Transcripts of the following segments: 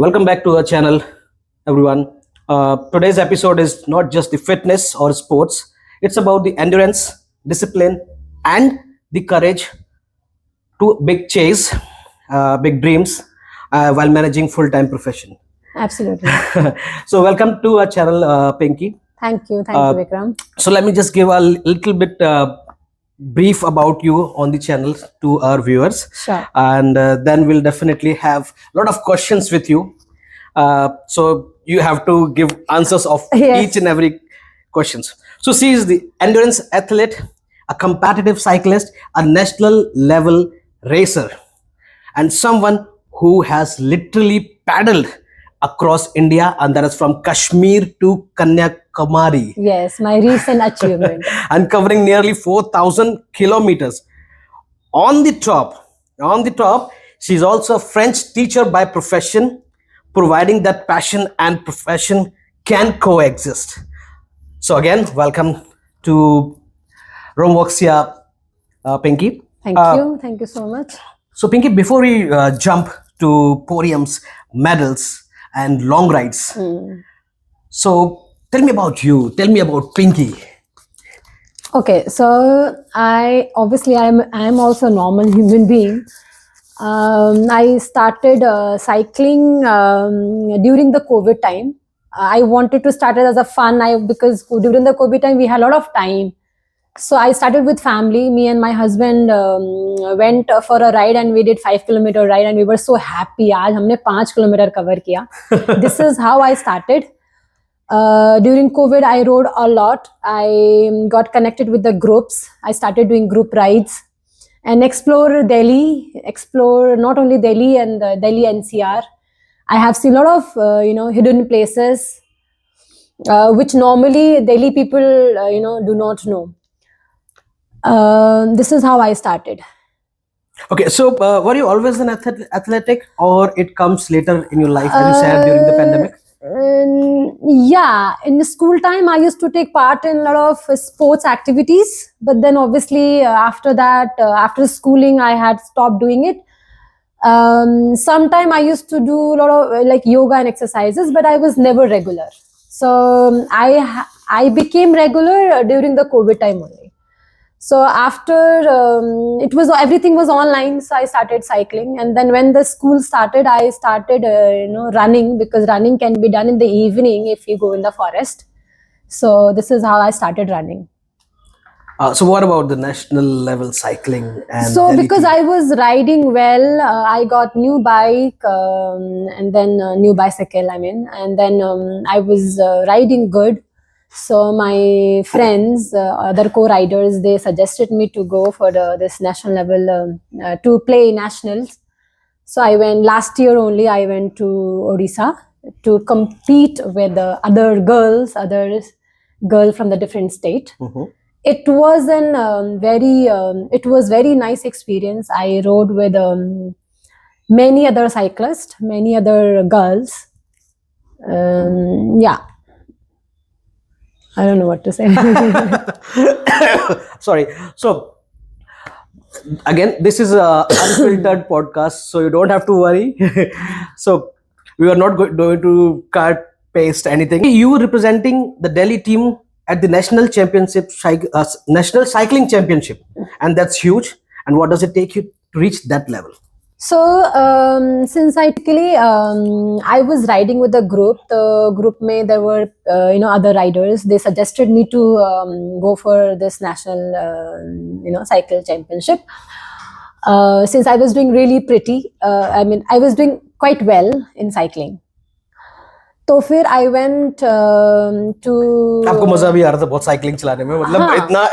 Welcome back to our channel, everyone. Today's episode is not just the fitness or sports, it's about the endurance, discipline, and the courage to big chase, big dreams while managing full time profession. Absolutely. So, welcome to our channel, Pinky. Thank you. Thank Uh, you, Vikram. So, let me just give a little bit brief about you on the channel to our viewers, Sure. and then we'll definitely have a lot of questions with you. So you have to give answers of Yes. each and every questions. So she is the endurance athlete, a competitive cyclist, a national level racer, and someone who has literally paddled across India, and that is from Kashmir to Kanyakumari, Yes, my recent achievement. and covering nearly 4,000 kilometers. On the top, she's also a French teacher by profession, providing that passion and profession can coexist. So again, welcome to Romvoxia, Pinky. Thank Uh, you. Thank you so much. So Pinky, before we jump to podiums, medals, and long rides, so tell me about you. Tell me about Pinky. Okay, so I'm also a normal human being. I started cycling during the COVID time. I wanted to start it as a fun. Because during the COVID time we had a lot of time. So I started with family. Me and my husband went for a ride, and we did 5 kilometer ride, and we were so happy. आज हमने 5 kilometer cover किया. This is how I started. During COVID, I rode a lot. I got connected with the groups. I started doing group rides and explore Delhi. Explore not only Delhi and the Delhi NCR. I have seen a lot of hidden places which normally Delhi people do not know. This is how I started. Okay, so were you always an athletic, or it comes later in your life, as you said, during the pandemic? Yeah, in the school time I used to take part in a lot of sports activities, but then obviously after that, after schooling, I had stopped doing it. Sometime I used to do a lot of like yoga and exercises, but I was never regular. So I became regular during the COVID time only. So after everything was online, so I started cycling, and then when the school started, I started running, because running can be done in the evening if you go in the forest. So this is how I started running. So what about the national level cycling? And So Delhi because team? I was riding well, I got new bike and then new bicycle. And then I was riding good. So my friends, other co-riders, they suggested me to go for this national level to play nationals. So I went last year only. I went to Odisha to compete with the other girls from the different state. Mhm. It was it was very nice experience. I rode with many other cyclists, many other girls. Yeah, I don't know what to say. Sorry. So again, this is a unfiltered podcast, so you don't have to worry. So we are not going to cut paste anything. You representing the Delhi team at the national championship, national cycling championship, and that's huge. And what does it take you to reach that level? So since I was riding with a group. The group may there were other riders. They suggested me to go for this national cycle championship. Since I was doing really pretty, I was doing quite well in cycling. तो फिर I went to आपको मजा भी आ रहा था बहुत cycling चलाने में, मतलब हाँ। इतना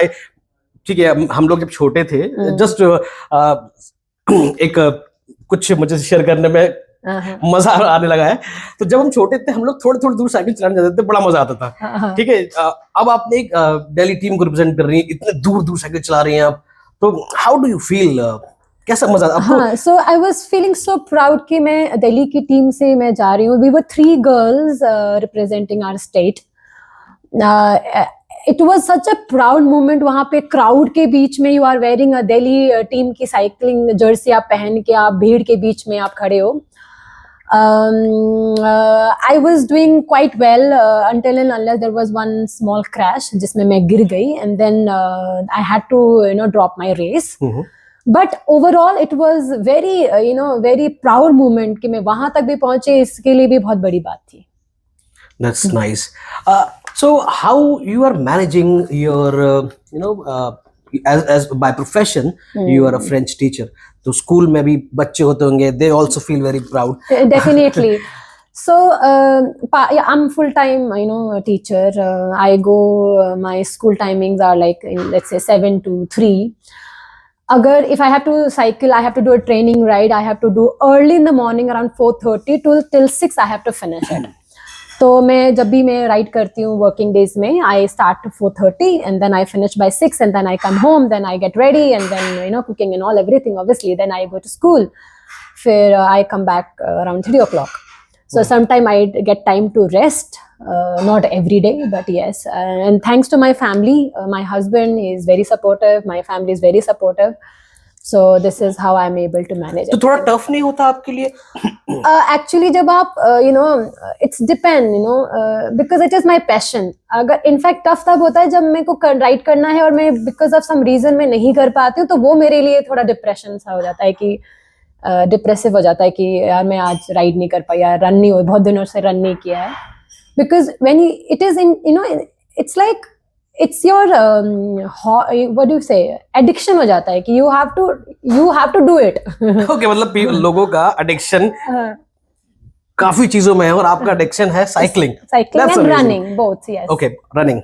ठीक है. हम लोग जब छोटे थे, जस्ट एक कुछ मुझे शेयर करने में मजा आने लगा है. तो जब हम छोटे थे, हम लोग थोड़ी थोड़ी दूर साइकिल चलाने जाते थे, बड़ा मजा आता था. ठीक है. अब आपने एक दिल्ली टीम को रिप्रेजेंट कर रही हैं, इतने दूर दूर साइकिल चला रही हैं आप, तो हाउ डू यू फील? कैसा मजा आपको? हाँ, so I was feeling so proud कि मैं दिल्ली की टीम से मैं जा रही हूँ. We were 3 girls representing our state. It was such a proud moment. वहाँ पे crowd के बीच में you are wearing a Delhi team की cycling jersey आप पहन के, आप भीड़ के बीच में आप खड़े हो. I was doing quite well until and unless there was one small crash जिसमें मैं गिर गई, and then I had to drop my race. But overall it was very very proud moment कि मैं वहां तक भी पहुंचे, इसके लिए भी बहुत बड़ी बात थी. That's nice. So how you are managing your, as by profession, you are a French teacher. तो स्कूल में भी बच्चे होते होंगे, they also feel very proud. Definitely. So I'm full time teacher. I go my school timings are like let's say 7 to 3. Agar if I have to cycle, I have to do a training ride. I have to do early in the morning around 4:30 till 6. I have to finish it. तो मैं जब भी मैं ride करती हूँ working days में, I start 4:30 and then I finish by 6 and then I come home, then I get ready and then cooking and all everything obviously, then I go to school, फिर I come back around 3 o'clock. So sometime I get time to rest, not every day, but yes. And thanks to my family, my husband is very supportive, my family is very supportive. So this is how I'm able to manage it. तो थोड़ा tough नहीं होता आपके लिए? Actually जब आप it's depend because it is my passion. अगर in fact tough तब होता है जब मेरे को राइड करना है और मैं बिकॉज ऑफ सम रीजन में नहीं कर पाती हूँ, तो वो मेरे लिए थोड़ा डिप्रेशन सा हो जाता है कि डिप्रेसिव हो जाता है कि यार मैं आज राइड नहीं कर पाई, यार रन नहीं हुई, बहुत दिनों से रन नहीं किया है. Because when it is in its like it's your what do you say, addiction हो जाता है कि you have to do it. Okay, मतलब लोगों का addiction काफी चीजों में है और आपका addiction है cycling and running both. Yes. Okay, running.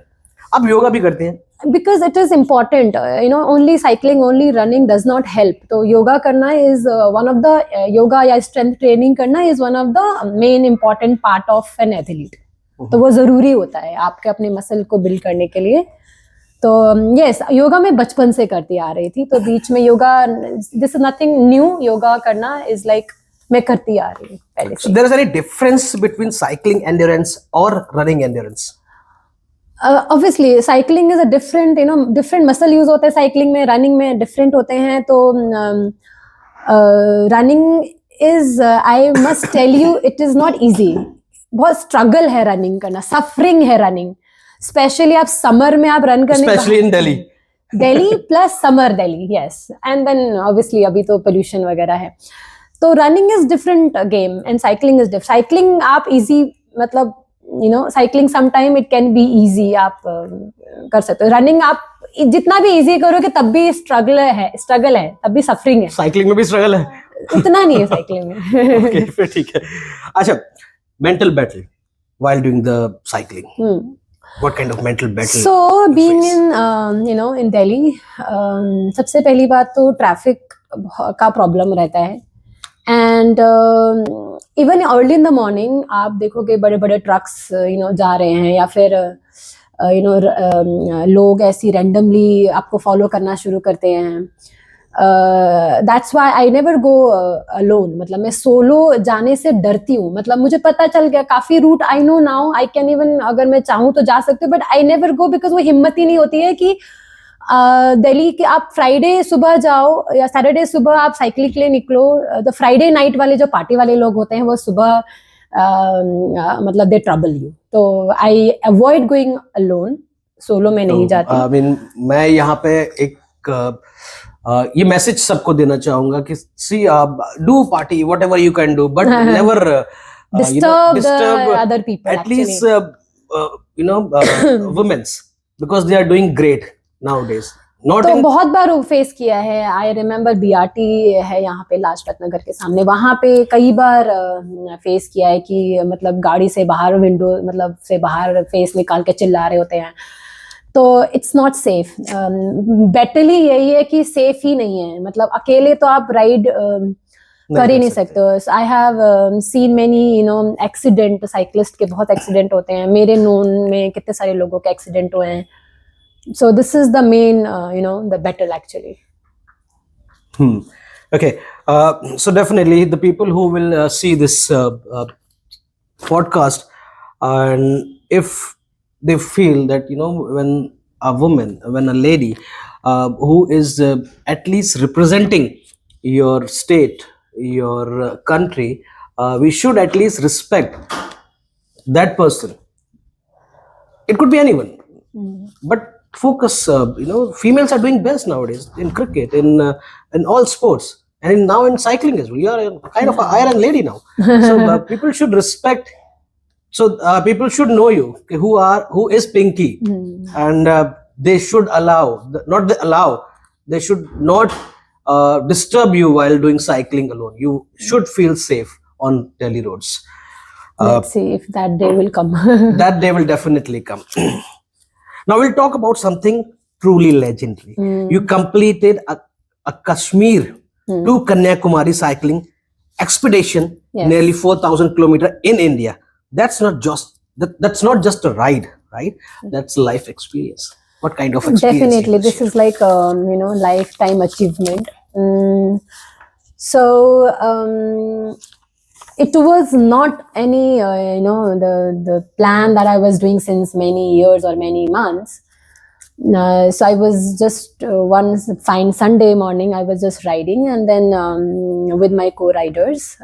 आप योगा भी करते हैं? Because it is important, only cycling, only running does not help. तो योगा करना is one of the yoga या strength training करना is one of the main important part of an athlete. तो वो जरूरी होता है आपके अपने मसल को बिल्ड करने के लिए. तो यस, योगा मैं बचपन से करती आ रही थी, तो बीच में yoga, this is nothing new, yoga करना इज लाइक मैं करती आ रही हूँ पहले से. There is any difference between cycling endurance और running endurance? Obviously cycling is a different different muscle use होते हैं साइक्लिंग में, रनिंग में डिफरेंट होते हैं. तो running is, I must tell you, it is not easy. बहुत स्ट्रगल है रनिंग करना, सफरिंग है रनिंग, स्पेशली आप समर में आप रन करने, specially in Delhi plus summer Delhi. Yes, and then obviously अभी तो पोल्यूशन वगैरह है. तो running is different game and cycling is different. Cycling आप इजी, मतलब cycling sometime it can be easy, आप कर सकते हो. रनिंग आप जितना भी इजी करोगे तब भी स्ट्रगल है, तब भी सफरिंग है. साइक्लिंग में भी स्ट्रगल है? उतना नहीं है साइक्लिंग में. ओके, फिर ठीक है. अच्छा, mental battle while doing the cycling. What kind of mental battle? So being in in Delhi, सबसे पहली बात तो ट्रैफिक का प्रॉब्लम रहता है. And even early in the morning आप देखोगे बड़े बड़े ट्रक्स जा रहे हैं, या फिर लोग ऐसी रैंडमली आपको फॉलो करना शुरू करते हैं. That's why I never go alone. मतलब मैं सोलो जाने से डरती हूँ. मतलब मुझे पता चल गया काफी route I know now, I can even, अगर मैं चाहूँ तो जा सकती हूँ, but I never go because वो हिम्मत ही नहीं होती है कि दिल्ली के आप फ्राइडे सुबह जाओ या सैटरडे सुबह आप साइकिलिंग के लिए निकलो. द फ्राइडे नाइट वाले जो पार्टी वाले लोग होते हैं वो सुबह मतलब दे ट्रबल यू. तो I avoid going alone, solo में नहीं जाती. आई मीन मैं यहाँ पे एक ये मैसेज सबको देना चाहूंगा कि see do party whatever you can do, but never disturb other people, at least women's, because they are doing great nowadays. Not तो बहुत बार फेस किया है. आई रिमेम्बर BRT है यहाँ पे लाजपत नगर के सामने, वहां पे कई बार फेस किया है कि मतलब गाड़ी से बाहर, विंडो मतलब से बाहर फेस निकाल के चिल्ला रहे होते हैं. तो इट्स नॉट सेफ. बेटरली यही है कि सेफ ही नहीं है. मतलब अकेले तो आप राइड कर ही नहीं सकते हो. I have seen many accident, cyclist के बहुत एक्सीडेंट होते हैं. मेरे नोन में कितने सारे लोगों के एक्सीडेंट हुए हैं. So this is the main the battle actually. Okay, so definitely the people who will see this podcast, and if they feel that when a woman, when a lady who is at least representing your state, your country, we should at least respect that person. It could be anyone, but focus. Females are doing best nowadays in cricket, in all sports, and now in cycling as well. You are a kind of an iron lady now. So people should respect. So people should know you. Okay, who is Pinky, and they should allow. They should not disturb you while doing cycling alone. You should feel safe on Delhi roads. Let's see if that day will come. That day will definitely come. Now we'll talk about something truly legendary. You completed a Kashmir to Kanyakumari cycling expedition, Yes. nearly 4,000 kilometers in India. That's not just a ride, right? That's a life experience. What kind of experience? Definitely, you this is like lifetime achievement. It was not any the plan that I was doing since many years or many months. So I was just one fine Sunday morning, I was just riding, and then with my co-riders.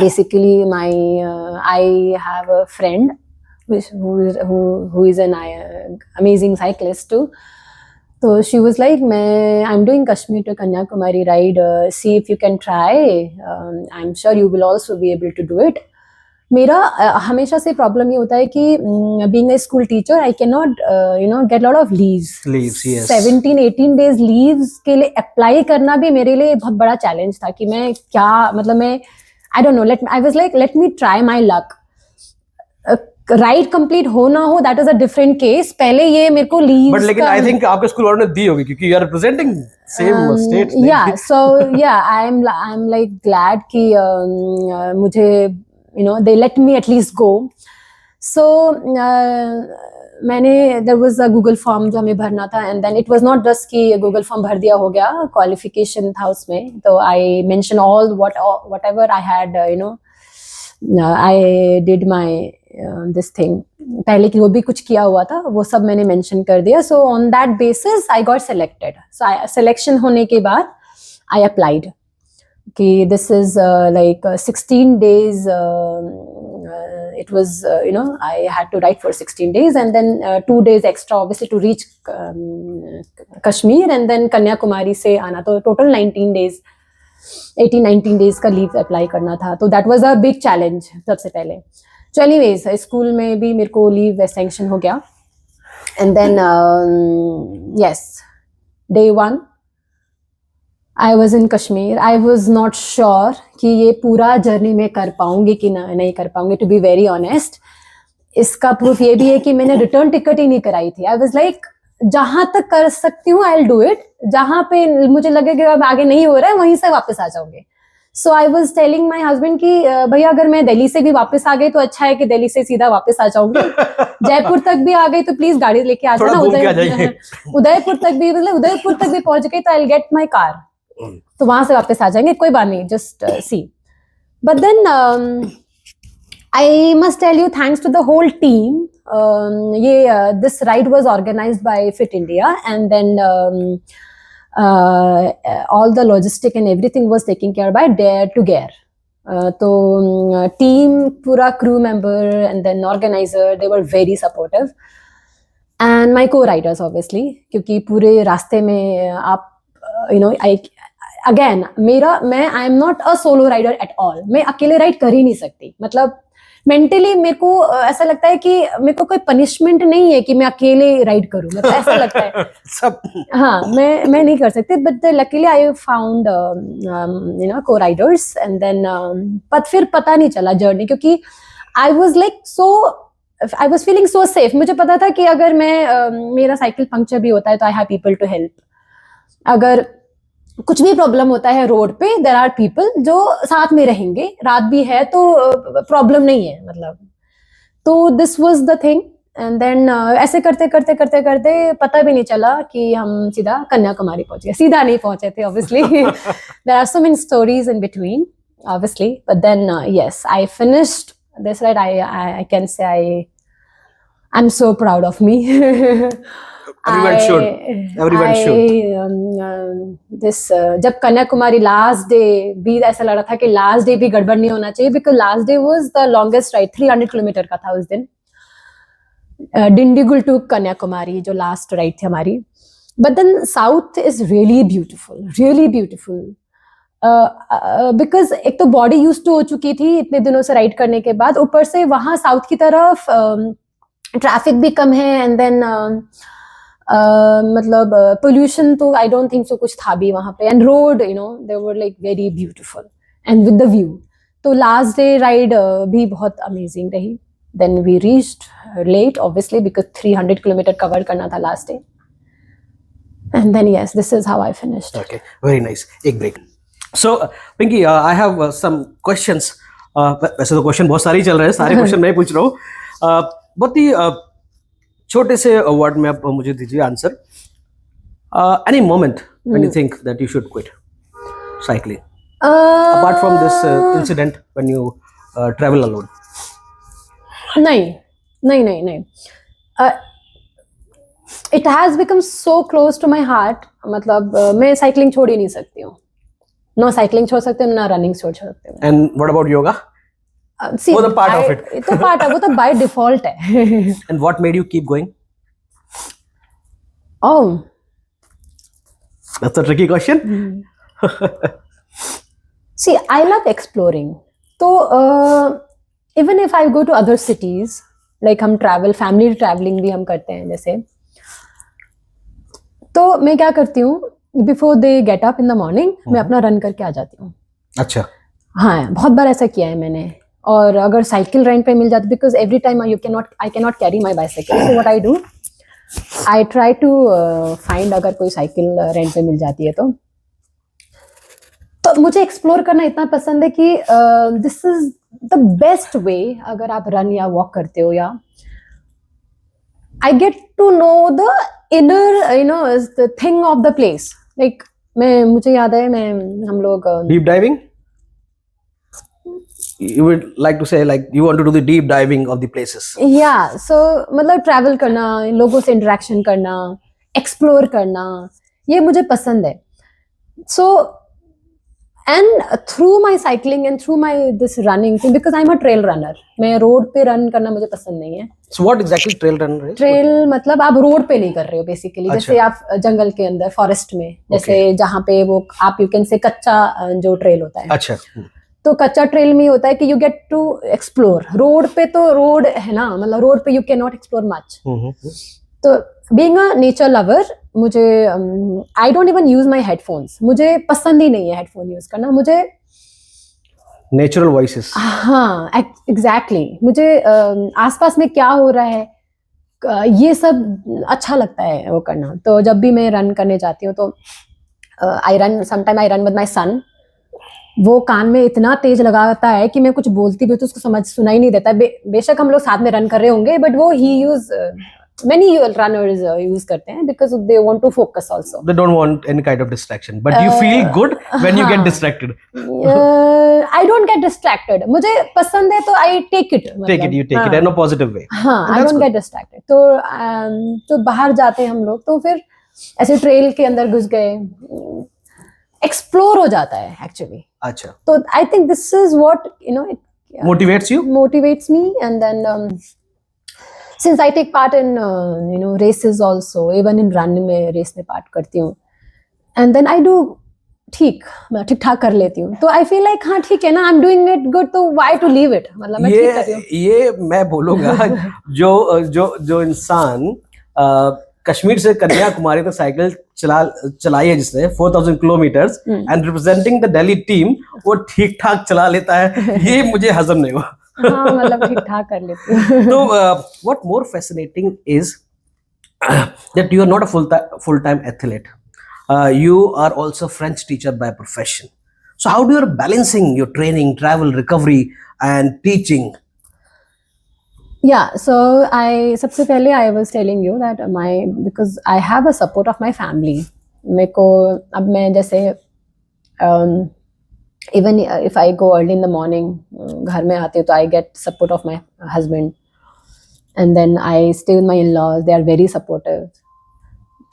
Basically, I have a friend who is an amazing cyclist too. So she was like, I'm doing Kashmir to Kanyakumari ride. See if you can try. I'm sure you will also be able to do it. मेरा हमेशा से problem ये होता है कि being a school teacher I can not get lot of Leaves, yes. 17-18 days leaves के लिए apply करना भी मेरे लिए बहुत बड़ा चैलेंज था कि मैं क्या मतलब मैं I don't know I was like let me try my luck ride complete हो ना हो that is a different case पहले ये मेरे को लीव बट लेकिन आई थिंक आपके स्कूल वालों ने दी होगी क्योंकि you are representing same state yeah so yeah I'm like glad कि मुझे they let me at least go. So मैंने there was a Google form जो हमें भरना था, and then it was not just कि Google form भर दिया हो गया, qualification था उसमें, तो I mentioned all whatever I had I did my this thing पहले की वो भी कुछ किया हुआ था वो सब मैंने मेंशन कर दिया. So on that basis I got selected. So selection होने के बाद I applied कि this is like 16 days it was I had to write for 16 days and then 2 days extra obviously to reach Kashmir and then Kanyakumari से आना, तो total 18-19 days का leave apply करना था. तो that was a big challenge सबसे पहले. So anyways school में भी मेरे को लीव सैंक्शन हो गया and then yes, day 1 I was in Kashmir. I was not sure कि ये पूरा जर्नी में कर पाऊंगी कि नहीं कर पाऊंगी, टू बी वेरी ऑनेस्ट. इसका प्रूफ ये भी है कि मैंने रिटर्न टिकट ही नहीं कराई थी. आई वाज लाइक जहां तक कर सकती हूँ आई विल डू इट, जहां पे मुझे लगे कि अब आगे नहीं हो रहा है वहीं से वापस आ जाऊंगे. So I was telling my husband कि भैया अगर मैं दिल्ली से भी वापस आ गई तो अच्छा है कि दिल्ली से सीधा वापस आ जाऊंगी. जयपुर तक भी आ गई तो प्लीज गाड़ी लेके आ जाना. उदयपुर तक भी मतलब उदयपुर तक भी पहुंच गई तो I will get my car, तो वहां से वापस आ जाएंगे, कोई बात नहीं, just see. But then I must tell you thanks to the whole team. ये this ride was organised by Fit India and then all the logistic and everything was taking care by Dare to Gear. तो team पूरा crew member and then organiser they were very supportive and my co-riders obviously, क्योंकि पूरे रास्ते में आप मैं I am not a solo rider at all. मैं अकेले राइड कर ही नहीं सकती. मतलब मेंटली मेरे को ऐसा लगता है कि मेरे को कोई पनिशमेंट नहीं है कि मैं अकेले राइड करूं, मतलब ऐसा लगता है सब. हाँ, मैं नहीं कर सकती. बट लकीली आई फाउंड को राइडर्स एंड देन फिर पता नहीं चला जर्नी, क्योंकि I was feeling so safe. मुझे पता था कि अगर मेरा साइकिल पंक्चर भी होता है तो I have people to help. अगर कुछ भी प्रॉब्लम होता है रोड पे, देयर आर पीपल जो साथ में रहेंगे. रात भी है तो प्रॉब्लम नहीं है मतलब. तो this was the thing and then ऐसे करते करते करते करते पता भी नहीं चला कि हम सीधा कन्याकुमारी पहुंच गए. सीधा नहीं पहुंचे थे obviously. There are so many stories in between obviously, but then yes I finished this ride. I can say I am so proud of me. Everyone should. Everyone should. जब कन्याकुमारी लास्ट डे भी ऐसा लग रहा था कि last day भी गड़बड़ नहीं होना चाहिए, because last day was the longest ride, 300 kilometre का था उस दिन, डिंडीगुल टू कन्याकुमारी जो लास्ट राइड थी हमारी. But then south is really beautiful because एक तो बॉडी यूज टू हो चुकी थी इतने दिनों से राइड करने के बाद, ऊपर से वहाँ साउथ की तरफ ट्रैफिक भी कम है, एंड देन मतलब पोल्यूशन तो आई डोंट थिंक सो कुछ था भी वहाँ पे, and road you know they were like very beautiful and with the view. तो लास्ट डे राइड भी बहुत अमेजिंग रही. Then we reached late obviously because 300 kilometre cover करना था last day. And then yes, this is how I finished. Okay, very nice. एक break. So, Pinky, I have some questions. वैसे तो question बहुत सारे चल रहे हैं, सारे क्वेश्चन मैं पूछ रहा हूँ. बहुत ही छोटे से वर्ड में आप मुझे दीजिए answer. Any moment when you think that you should quit cycling, apart from this incident when you travel alone? नहीं. It has become so close to my heart. मतलब मैं साइकिलिंग छोड़ ही नहीं सकती हूँ. ना साइकिलिंग छोड़ सकती हूँ, ना रनिंग छोड़ सकती हूँ. And what about yoga? See, वो तो part of it. तो part है, वो तो by default है. And what made you keep going? Oh, That's a tricky question. see, I love exploring. तो even if I go to other cities, like हम family traveling भी हम करते हैं जैसे, तो मैं क्या करती हूँ, before they get up in the morning मैं अपना रन करके आ जाती हूँ. अच्छा. हाँ, बहुत बार ऐसा किया है मैंने. और अगर साइकिल रेंट पे मिल जाती, because every time I can not carry my bicycle, so what I do, I try to find अगर कोई साइकिल रेंट पे मिल जाती है तो मुझे एक्सप्लोर करना इतना पसंद है कि this is the best way. अगर आप रन या वॉक करते हो, या I get to know the inner, you know, is the thing of the place. Like मुझे याद है हम लोग deep diving. You would like to say like you want to do the deep diving of the places. Yeah, so मतलब travel करना, लोगों से interaction करना, explore करना, ये मुझे पसंद है. So and through my cycling and through my this running thing, because I'm a trail runner, मैं रोड पे रन करना मुझे पसंद नहीं है. So what exactly trail runner is? Trail मतलब आप रोड पे नहीं कर रहे हो बेसिकली. जैसे आप जंगल के अंदर फॉरेस्ट में, जैसे जहाँ पे वो आप यू कैन से कच्चा जो ट्रेल होता है. अच्छा. तो कच्चा ट्रेल में होता है कि you get to explore. Road पे तो रोड है ना, मतलब रोड पे you can not explore much. तो बीइंग अ नेचर लवर, मुझे I don't even use my headphones. मुझे पसंद ही नहीं है हेडफोन यूज करना. मुझे नेचुरल वॉइसेस. हाँ, एग्जैक्टली. मुझे आसपास में क्या हो रहा है ये सब अच्छा लगता है वो करना. तो जब भी मैं रन करने जाती हूँ तो आई रन विद माई सन. वो कान में इतना तेज लगाता है कि मैं कुछ बोलती भी तो उसको सुनाई नहीं देता. बेशक हम लोग साथ में रन कर रहे होंगे, बट वो ही यूज many runners use करते हैं because they want to focus also. They don't want any kind of distraction, but you feel good when you get distracted. I don't get distracted. मुझे पसंद है तो I take it. You take it in a positive way. हाँ, I don't get distracted. तो बाहर जाते हैं हम लोग तो फिर ऐसे ट्रेल के अंदर घुस गए, एक्सप्लोर हो जाता है एक्चुअली. अच्छा. तो I think this is what you know it motivates me, and then since I take part in races also, even in run में रेस में पार्ट करती हूँ, and then I do मैं ठीक ठाक कर लेती हूँ. तो I feel like हाँ ठीक है ना, I'm doing it good, तो why to leave it. मतलब मैं ठीक कर रही हूँ. ये मैं बोलूँगा जो इंसान कश्मीर से कन्याकुमारी तक साइकिल चलाई है जिसने 4000 kilometres and representing the Delhi team, वो ठीक ठाक चला लेता है, ये मुझे हजम नहीं हुआ. हाँ, मतलब ठीक ठाक कर लेती हूँ. तो what more fascinating is that you are not a full-time athlete. You are also French teacher by profession. So how do you balancing your training, travel, recovery, and teaching? Yeah, so सबसे पहले I was telling you that because I have a support of my family. मेरे को अब मैं जैसे even if I go early in the morning, घर में आती हूँ तो I get support of my husband, and then I stay with my in-laws. They are very supportive.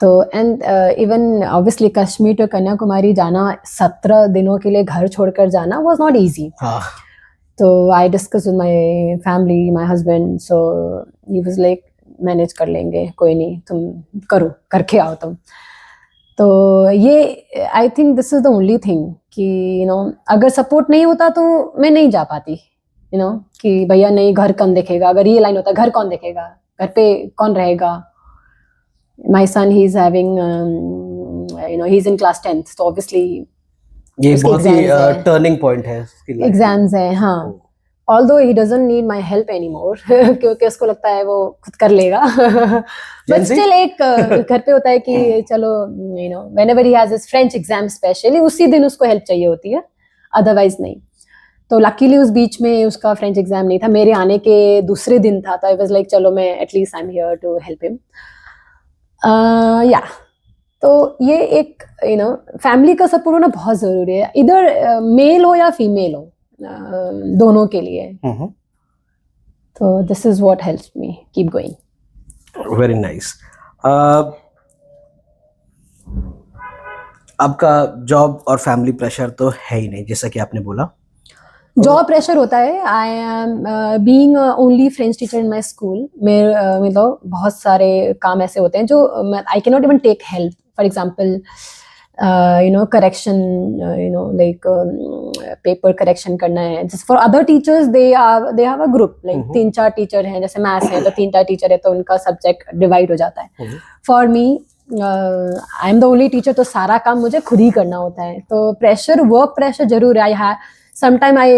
तो and even obviously Kashmir to Kanyakumari जाना 17 दिनों के लिए घर छोड़कर जाना वाज नॉट इजी. हाँ. तो I discuss with my family, my husband, so he was like manage कर लेंगे, कोई नहीं, तुम करो, करके आओ तुम. तो ये I think this is the only thing कि यू नो अगर सपोर्ट नहीं होता तो मैं नहीं जा पाती, यू नो कि भैया नहीं, घर कौन देखेगा. अगर ये लाइन होता घर कौन देखेगा, घर पे कौन रहेगा. My son he is having you know he is in class 10th, तो ऑब्वियसली ये उसके बहुत ही exams है. टर्निंग पॉइंट है उसकी life में. एग्जाम्स है. हाँ, although he doesn't need my help anymore क्योंकि उसको लगता है वो खुद कर लेगा. But Gen Z? स्टिल एक घर पे होता है कि चलो you know whenever he has his French exam specially उसी दिन उसको हेल्प चाहिए होती है, अदरवाइज नहीं. तो लकीली उस बीच में उसका फ्रेंच एग्जाम नहीं था, मेरे आने के दूसरे दिन था. तो आई वाज लाइक चलो मैं at least I am here to help him. या तो ये एक यू नो फैमिली का सपोर्ट होना बहुत जरूरी है, इधर मेल हो या फीमेल हो, दोनों के लिए. हम्म. तो this is what helps me keep going. Very nice. आपका जॉब और फैमिली प्रेशर तो है ही नहीं, जैसा कि आपने बोला. जॉब प्रेशर होता है. I am being only French teacher in my school. मेरे मतलब बहुत सारे काम ऐसे होते हैं जो I can not even take help. For example you know correction, you know like paper correction करना है. just for other teachers they have a group like 3-4 teacher हैं, जैसे मैथ्स है तो 3-4 टीचर है तो उनका सब्जेक्ट डिवाइड हो जाता है. For me I am the only teacher, तो सारा काम मुझे खुद ही करना होता है. तो प्रेशर, वर्क प्रेशर जरूर है. I have sometime I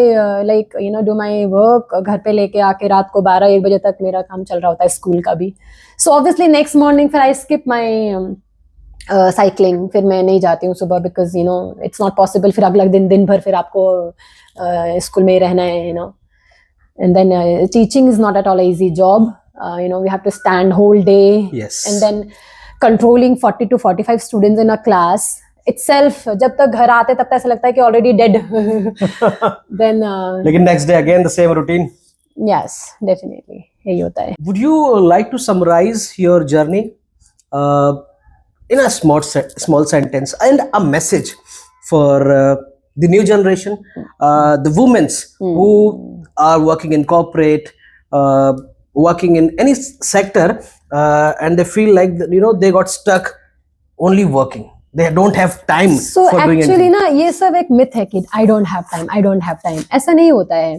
like you know do my work, घर पे लेके आके रात को 12-1 बजे तक मेरा काम चल रहा होता है स्कूल का भी. सो ऑब्वियसली नेक्स्ट मॉर्निंग फिर आई स्किप माई साइकिलिंग, फिर मैं नहीं जाती हूँ सुबह because you know it's not possible. फिर अगला दिन भर फिर आपको स्कूल में ही रहना है, you know. And then teaching is not at all easy job. You know we have to stand whole day and then controlling 40 to 45 students in a class itself. जब तक घर आते तब तक ऐसा लगता है कि ऑलरेडी डेड. देन लेकिन next day again the same routine. Yes definitely यही होता है. Would you like to summarize your journey in a small sentence and a message for the new generation, the women who are working in corporate, working in any sector, and they feel like you know they got stuck only working. They don't have time so for doing anything. actually ना ये सब एक myth है कि I don't have time. ऐसा नहीं होता है.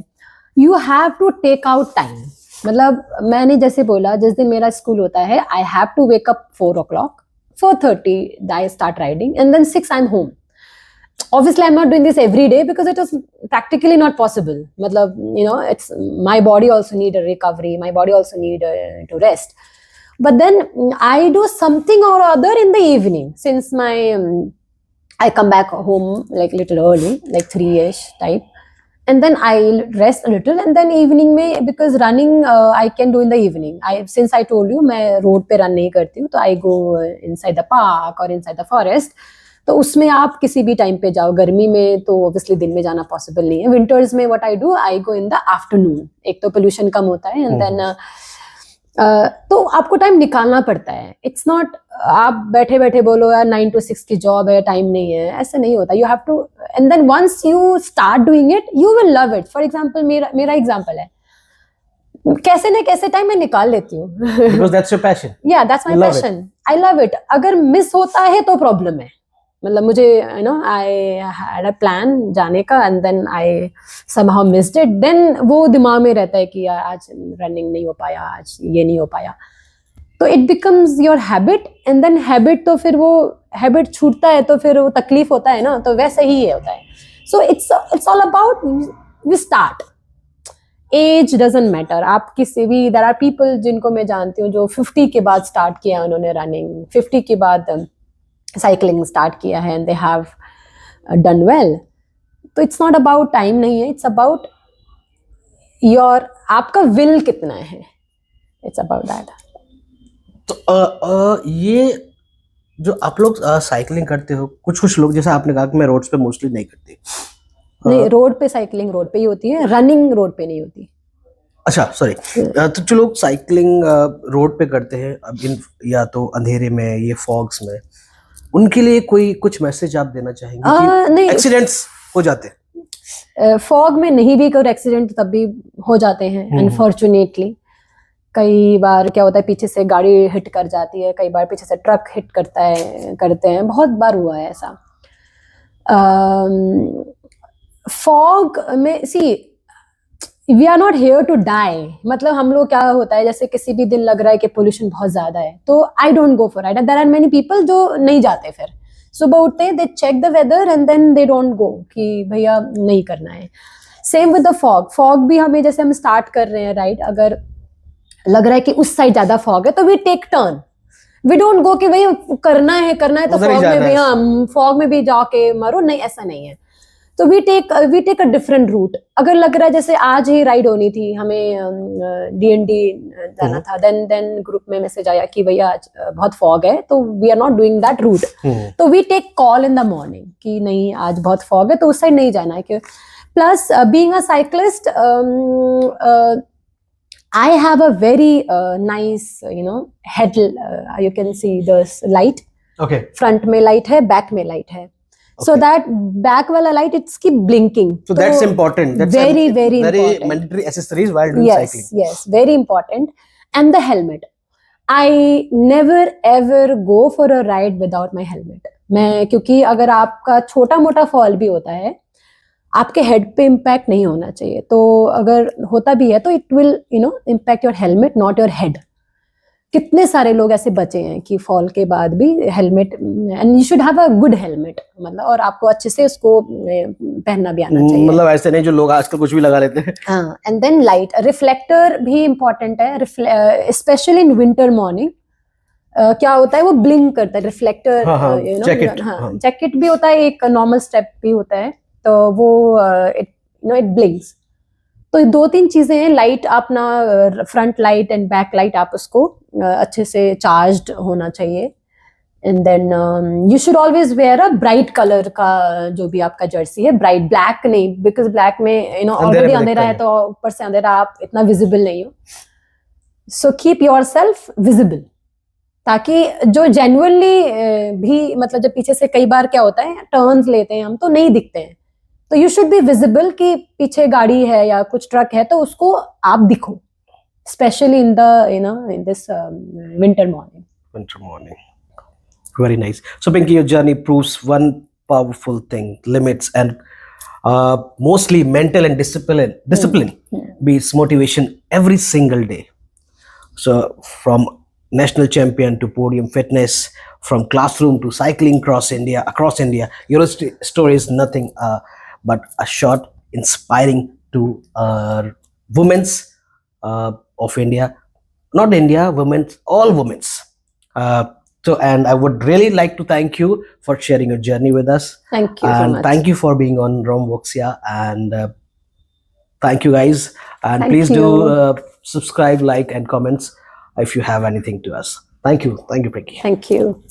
You have to take out time. मतलब मैंने जैसे बोला, जिस दिन मेरा स्कूल होता है I have to wake up 4 o'clock, 4:30 I start riding and then 6 I'm home. Obviously I'm not doing this every day because it is practically not possible. मतलब you know it's my body also need a recovery, my body also need to rest. But then I do something or other in the evening since my I come back home like little early, like 3ish type, and then I'll rest a little and then evening में because running I can do in the evening. Since I told you मैं road पे run नहीं करती हूँ, तो I go inside the park or inside the forest. तो उसमें आप किसी भी टाइम पे जाओ. गर्मी में तो obviously दिन में जाना पॉसिबल नहीं है. विंटर्स में what I do, I go in the afternoon. एक तो पोल्यूशन कम होता है and then तो आपको टाइम निकालना पड़ता है. इट्स नॉट आप बैठे बैठे बोलो यार 9 to 6 की जॉब है, टाइम नहीं है, ऐसा नहीं होता. You have to and then once you start doing it you will love it. For example मेरा एग्जांपल है, कैसे न कैसे टाइम मैं निकाल लेती हूँ. Because that's your passion. Yeah, that's my passion. I love it. अगर मिस होता है तो प्रॉब्लम है. मतलब मुझे you know I had a plan जाने का and then I somehow missed it. Then वो दिमाग में रहता है कि यार आज रनिंग नहीं हो पाया, आज ये नहीं हो पाया. तो it becomes your habit and then habit, तो फिर वो हैबिट छूटता है तो फिर वो तकलीफ होता है ना. तो वैसे ही होता है. So it's all about we start. Age doesn't matter. आप किसी भी, देयर आर पीपल जिनको मैं जानती हूँ जो 50 के बाद स्टार्ट किया उन्होंने रनिंग, 50 के बाद साइकिलिंग स्टार्ट किया है and they have done well. तो इट्स नॉट अबाउट टाइम नहीं है, इट्स अबाउट योर आपका विल कितना है. It's about that. तो ये जो आप लोग साइकिलिंग करते हो, कुछ लोग जैसे आपने कहा कि मैं रोड्स पे मोस्टली नहीं करती. नहीं, रोड पे साइकिलिंग रोड पे ही होती है, रनिंग रोड पे नहीं होती. अच्छा सॉरी, तो जो लोग साइकिलिंग रोड पे करते हैं अब इन या तो अंधेरे में ये फॉग्स में, उनके लिए कोई कुछ मैसेज आप देना चाहेंगे कि नहीं, एक्सीडेंट्स हो जाते हैं? फॉग में नहीं भी कोई एक्सीडेंट तब भी हो जाते हैं अनफॉर्चुनेटली। कई बार क्या होता है पीछे से गाड़ी हिट कर जाती है, कई बार पीछे से ट्रक हिट करते हैं, बहुत बार हुआ है ऐसा। फॉग में see we are not here to die, मतलब हम लोग क्या होता है जैसे किसी भी दिन लग रहा है कि पोल्यूशन बहुत ज्यादा है तो I don't go for ride. There are many people जो नहीं जाते, फिर सुबह उठते हैं, they check the weather and then they don't go कि भैया नहीं करना है। Same with the fog, fog भी हमें जैसे हम स्टार्ट कर रहे हैं राइड, अगर लग रहा है कि उस साइड ज्यादा फॉग है तो we take turn, we don't go कि भैया करना है तो उधर ही फॉग में जाना भी, है। हाँ फॉग में भी जाके मरो, नहीं ऐसा नहीं है। तो we take a different route. अगर लग रहा है जैसे आज ही राइड होनी थी हमें, DND जाना था, देन ग्रुप में मैसेज आया कि भैया आज बहुत फॉग है तो we are not doing that route, तो we take call in the morning कि नहीं आज बहुत फॉग है तो उस साइड नहीं जाना है। Plus being a cyclist I have a very nice, head. You can see the light. Okay. Front में light है, back में light है. So Okay. that back वाला light it's keep blinking. So that's important. That's very very important. mandatory accessories while doing cycling. Yes, very important. And the helmet. I never ever go for a ride without my helmet. मैं क्योंकि अगर आपका छोटा मोटा fall भी होता है आपके हेड पे इम्पैक्ट नहीं होना चाहिए, तो अगर होता भी है तो it will impact your helmet not your head. कितने सारे लोग ऐसे बचे हैं कि फॉल के बाद भी helmet, and you should have a good helmet, मतलब और आपको अच्छे से उसको पहनना भी आना चाहिए, मतलब ऐसे नहीं जो लोग आजकल कुछ भी लगा लेते हैं। हाँ, एंड देन लाइट रिफ्लेक्टर भी इम्पोर्टेंट है, स्पेशली इन विंटर मॉर्निंग। क्या होता है वो ब्लिंक करता है रिफ्लेक्टर, जैकेट भी होता है, एक नॉर्मल स्टेप भी होता है, तो वो इट ब्लिंक्स। तो 2-3 चीजें हैं, लाइट अपना front light and back light आप उसको अच्छे से चार्ज्ड होना चाहिए। And then you should always wear a bright colour का जो भी आपका जर्सी है, ब्राइट ब्लैक नहीं, बिकॉज ब्लैक में ऑलरेडी अंधेरा है तो ऊपर से अंधेरा आप इतना विजिबल नहीं हो। सो कीप योरसेल्फ विजिबल, ताकि जो जेन्युइनली भी, मतलब जब पीछे से कई बार क्या होता है टर्न्स लेते हैं हम तो नहीं दिखते हैं, तो यू शुड बी विजिबल कि पीछे गाड़ी है या कुछ ट्रक है तो उसको आप दिखो, specially in the in this winter morning. Very nice. So Pinky, your journey proves one powerful thing: limits and mostly mental and discipline beats motivation every single day. So from national champion to podium fitness, from classroom to cycling across India, your story is nothing but a short inspiring to women's of India, not India, women's, all women's. So, and I would really like to thank you for sharing your journey with us. Thank you so much. Thank you for being on Rome Voxia, and thank you guys. And Thank please you. do subscribe, like, and comments if you have anything to us. Thank you, Pinky. Thank you.